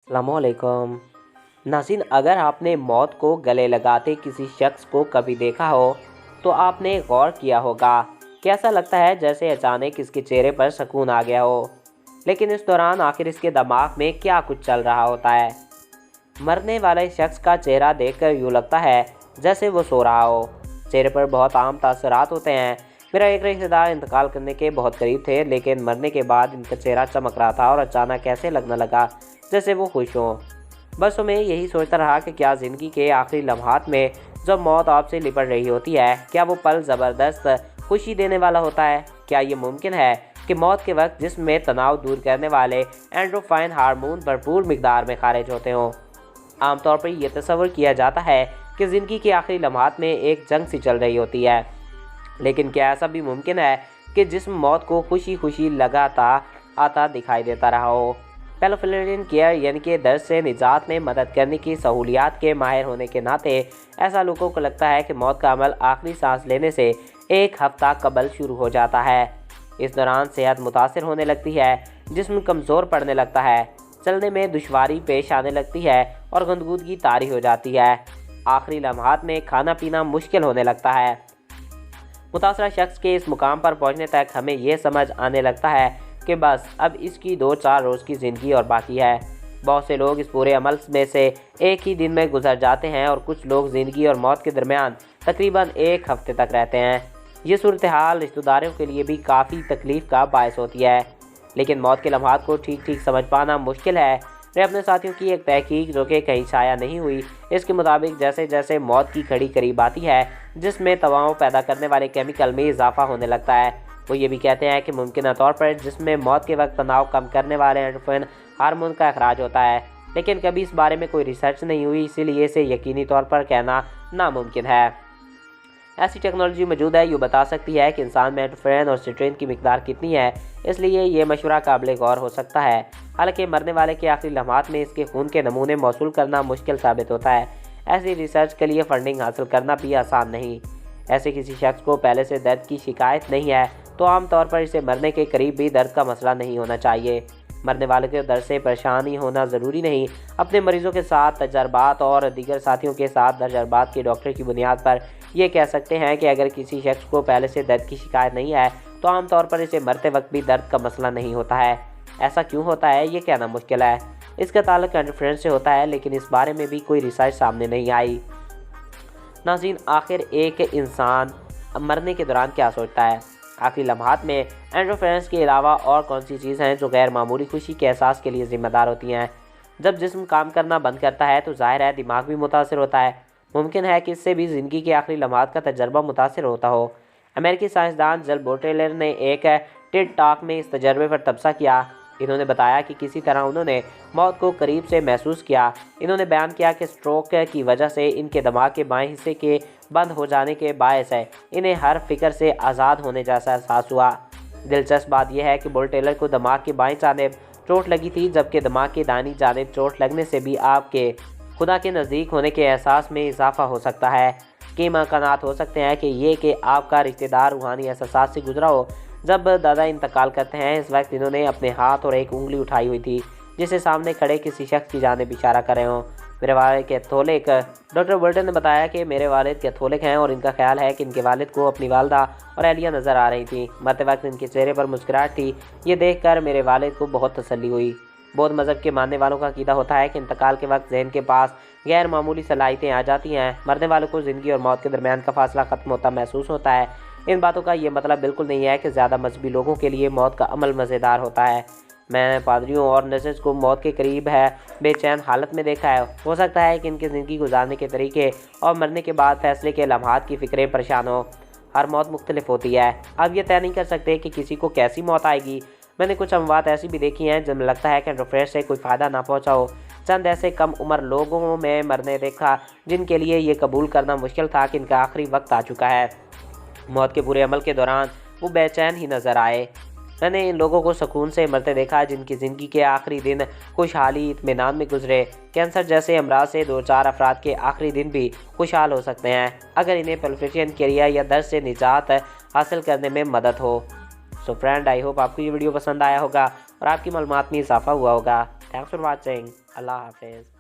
अस्सलामुअलैकुम नाज़रीन, अगर आपने मौत को गले लगाते किसी शख्स को कभी देखा हो तो आपने गौर किया होगा कि ऐसा लगता है जैसे अचानक इसके चेहरे पर सुकून आ गया हो। लेकिन इस दौरान आखिर इसके दिमाग में क्या कुछ चल रहा होता है। मरने वाले शख्स का चेहरा देखकर यूँ लगता है जैसे वो सो रहा हो। चेहरे पर बहुत आम तासरात होते हैं। मेरा एक रिश्तेदार इंतकाल करने के बहुत करीब थे, लेकिन मरने के बाद इनका चेहरा चमक रहा था और अचानक ऐसे लगने लगा जैसे वो खुश हों। बस मैं यही सोचता रहा कि क्या ज़िंदगी के आखिरी लम्हात में जब मौत आपसे लिपट रही होती है, क्या वो पल ज़बरदस्त खुशी देने वाला होता है। क्या ये मुमकिन है कि मौत के वक्त जिस्म में तनाव दूर करने वाले एंड्रोफाइन हार्मोन भरपूर मिकदार में खारिज होते हों। आमतौर पर यह तस्वर किया जाता है कि ज़िंदगी के आखिरी लम्हात में एक जंग सी चल रही होती है, लेकिन क्या ऐसा भी मुमकिन है कि जिस्म मौत को खुशी खुशी लगाता आता दिखाई देता रहा हो। पैलिएटिव केयर यानी कि दर्द से निजात में मदद करने की सहूलियात के माहिर होने के नाते ऐसा लोगों को लगता है कि मौत का अमल आखिरी सांस लेने से एक हफ्ता कबल शुरू हो जाता है। इस दौरान सेहत मुतासर होने लगती है, जिस्म कमज़ोर पड़ने लगता है, चलने में दुश्वारी पेश आने लगती है और गंदगी तारी हो जाती है। आखिरी लम्हात में खाना पीना मुश्किल होने लगता है। मुतासरा शख्स के इस मुकाम पर पहुंचने तक हमें यह समझ आने लगता है कि बस अब इसकी 2-4 रोज़ की ज़िंदगी और बाकी है। बहुत से लोग इस पूरे अमल में से एक ही दिन में गुजर जाते हैं और कुछ लोग ज़िंदगी और मौत के दरमियान तकरीबन एक हफ्ते तक रहते हैं। ये सूरत हाल रिश्तेदारों के लिए भी काफ़ी तकलीफ़ का बायस होती है, लेकिन मौत के लम्हात को ठीक ठीक समझ पाना मुश्किल है। मैं अपने साथियों की एक तहकीक जो कि कहीं शाया नहीं हुई, इसके मुताबिक जैसे जैसे मौत की घड़ी करीब आती है, जिसमें तनाव पैदा करने वाले केमिकल में इजाफा होने लगता है। वो ये भी कहते हैं कि मुमकिन तौर पर जिसमें मौत के वक्त तनाव कम करने वाले एंडोर्फिन हार्मोन का अखराज होता है, लेकिन कभी इस बारे में कोई रिसर्च नहीं हुई, इसीलिए इसे यकीनी तौर पर कहना नामुमकिन है। ऐसी टेक्नोलॉजी मौजूद है, यूँ बता सकती है कि इंसान में एंडोर्फिन और सिट्रीन की मिकदार कितनी है, इसलिए ये मशवरा काबिल गौर हो सकता है। हालांकि मरने वाले के आखिरी लम्हात में इसके खून के नमूने मौसूल करना मुश्किल साबित होता है। ऐसी रिसर्च के लिए फंडिंग हासिल करना भी आसान नहीं। ऐसे किसी शख्स को पहले से दर्द की शिकायत नहीं है तो आमतौर पर इसे मरने के करीब भी दर्द का मसला नहीं होना चाहिए। मरने वाले के दर्द से परेशान ही होना ज़रूरी नहीं। अपने मरीजों के साथ तजर्बात और दीगर साथियों के साथ तजर्बात के डॉक्टर की बुनियाद पर यह कह सकते हैं कि अगर किसी शख्स को पहले से दर्द की शिकायत नहीं है तो आमतौर पर इसे मरते वक्त भी दर्द का मसला नहीं होता है। ऐसा क्यों होता है ये कहना मुश्किल है। इसका ताल्लुक एंडोर्फिन से होता है, लेकिन इस बारे में भी कोई रिसर्च सामने नहीं आई। नाज़रीन, आखिर एक इंसान मरने के दौरान क्या सोचता है? आखिरी लम्हात में एंडोर्फिन के अलावा और कौन सी चीज़ हैं जो गैर मामूली खुशी के एहसास के लिए ज़िम्मेदार होती हैं? जब जिस्म काम करना बंद करता है तो ज़ाहिर है दिमाग भी मुतासर होता है। मुमकिन है कि इससे भी ज़िंदगी के आखिरी लम्हात का तजर्बा मुतासर होता हो। अमेरिकी साइंसदान जल बोटेलर ने एक टेड टॉक में इस तजर्बे पर तबसरा किया। इन्होंने बताया कि किसी तरह उन्होंने मौत को करीब से महसूस किया। इन्होंने बयान किया कि स्ट्रोक की वजह से इनके दिमाग के बाएं हिस्से के बंद हो जाने के बायस है इन्हें हर फिक्र से आज़ाद होने जैसा एहसास हुआ। दिलचस्प बात यह है कि बोटेलर को दिमाग की बाएं जानिब चोट लगी थी, जबकि दिमाग की दाहिनी जानिब चोट लगने से भी आपके खुदा के नज़दीक होने के एहसास में इजाफा हो सकता है। कई मकानात हो सकते हैं कि आपका रिश्तेदार रूहानी एहसास से गुजरा हो। जब दादा इंतकाल करते हैं, इस वक्त इन्होंने अपने हाथ और एक उंगली उठाई हुई थी जिसे सामने खड़े किसी शख्स की जानिब इशारा कर रहे हों। मेरे वालिद कैथोलिक डॉक्टर बोल्टन ने बताया कि मेरे वालिद कैथोलिक हैं और इनका ख्याल है कि इनके वालिद को अपनी वालदा और एहलिया नज़र आ रही थी। मरते वक्त इनके चेहरे पर मुस्कुराहट थी। ये देखकर मेरे वालिद को बहुत तसल्ली हुई। बौद्ध मज़हब के मानने वालों का अक़ीदा होता है कि इंतकाल के वक्त ज़हन के पास गैर मामूली सलाहियतें आ जाती हैं। मरने वालों को ज़िंदगी और मौत के दरमियान का फासला ख़त्म होता महसूस होता है। इन बातों का ये मतलब बिल्कुल नहीं है कि ज़्यादा मजहबी लोगों के लिए मौत का अमल मज़ेदार होता है। मैंने पादरियों और नर्सेस को मौत के करीब है बेचैन हालत में देखा है। हो सकता है कि इनकी ज़िंदगी गुजारने के तरीके और मरने के बाद फैसले के लम्हात की फ़िक्रें परेशान हो। हर मौत मुख्तलिफ होती है। अब ये तय नहीं कर सकते कि किसी को कैसी मौत आएगी। मैंने कुछ अमवात ऐसी भी देखी हैं जिनमें लगता है कि एंडोर्फिन से कोई फ़ायदा ना पहुँचा हो। चंद ऐसे कम उम्र लोगों में मरने देखा जिनके लिए ये कबूल करना मुश्किल था कि इनका आखिरी वक्त आ चुका है। मौत के पूरे अमल के दौरान वो बेचैन ही नज़र आए। मैंने इन लोगों को सुकून से मरते देखा जिनकी ज़िंदगी के आखिरी दिन खुशहाली इत्मीनान में गुजरे। कैंसर जैसे अमराज से 2-4 अफराद के आखिरी दिन भी खुशहाल हो सकते हैं अगर इन्हें पैलिएटिव केयर या दर्द से निजात हासिल करने में मदद हो। सो फ्रेंड, आई होप आपको ये वीडियो पसंद आया होगा और आपकी मालूमात में इजाफा हुआ होगा। Thanks for watching. اللہ حافظ۔